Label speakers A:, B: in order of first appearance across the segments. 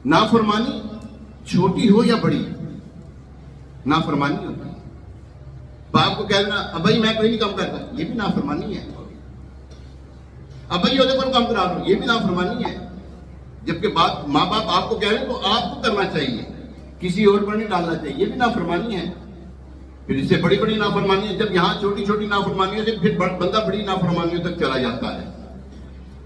A: नाफरमानी छोटी हो या बड़ी नाफरमानी होती है। बाप को कहना अब भाई मैं कोई नहीं काम करता, ये भी नाफरमानी है। अब भाई ये को काम करा लो, ये भी नाफरमानी है। जबकि बाप माँ बाप आपको कह रहे हैं तो आपको करना चाहिए, किसी और पर नहीं डालना चाहिए, ये भी नाफरमानी है। फिर इससे बड़ी बड़ी नाफरमानी है। जब यहाँ छोटी छोटी नाफरमानियों से फिर बंदा बड़ी नाफरमानियों तक चला जाता है।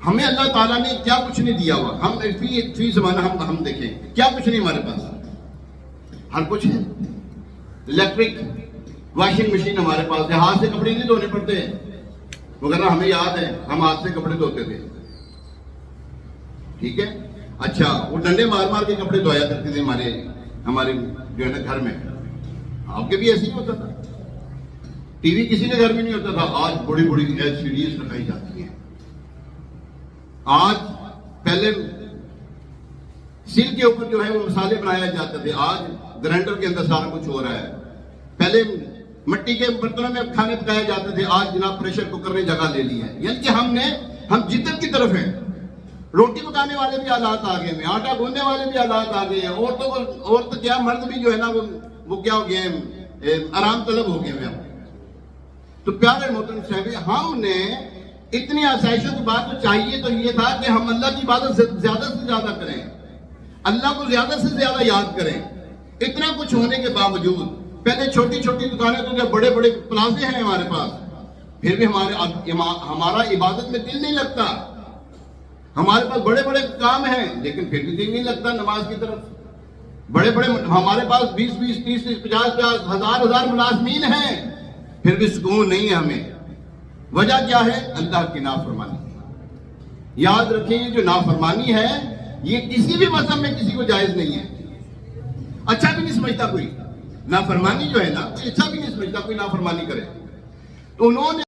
A: हमें अल्लाह ताला ने क्या कुछ नहीं दिया हुआ, हम फी ज़माना हम देखें क्या कुछ नहीं हमारे पास, हर कुछ है। इलेक्ट्रिक वॉशिंग मशीन हमारे पास है, हाथ से कपड़े नहीं धोने पड़ते हैं, मगर हमें याद है हम हाथ से कपड़े धोते थे, ठीक है। अच्छा, वो डंडे मार मार के कपड़े धोया करते थे हमारे जो है ना घर में। आपके भी ऐसे ही होता था। टीवी किसी के घर में नहीं होता था। आज बड़ी बड़ी LCDs लगाई जाती है। आज पहले सिल के ऊपर जो है वो मसाले बनाए जाते थे, आज ग्राइंडर के अंदर सारा कुछ हो रहा है। पहले मिट्टी के बर्तनों में खाने पकाए जाते थे, आज जनाब प्रेशर कुकर ने जगह ले ली है। यानी कि हम जिद्दत की तरफ हैं। रोटी पकाने वाले भी हालात आ गए हैं, आटा गूंदने वाले भी हालात आ गए हैं। औरत क्या मर्द भी जो है ना वो क्या हो गए हैं, आराम तलब हो गए हैं। तो प्यारे मोहतरम साहब, हमने इतनी आसाइशों की बात तो चाहिए तो ये था कि हम अल्लाह की इबादत ज्यादा से ज्यादा करें, अल्लाह को ज्यादा से ज्यादा याद करें। इतना कुछ होने के बावजूद पहले छोटी छोटी दुकानें तो जब बड़े बड़े प्लाजे हैं हमारे पास, फिर भी हमारा इबादत में दिल नहीं लगता। हमारे पास बड़े बड़े काम हैं लेकिन फिर भी दिल नहीं लगता नमाज की तरफ। बड़े बड़े हमारे पास 20-20, 30-30, 50-50, हजार मुलाजमीन हैं, फिर भी सुकून नहीं है हमें। वजह क्या है? अल्लाह की नाफरमानी। याद रखें, जो नाफरमानी है ये किसी भी मज़हब में किसी को जायज नहीं है। अच्छा भी नहीं समझता कोई नाफरमानी जो है ना, अच्छा भी नहीं समझता कोई नाफरमानी करे। तो उन्होंने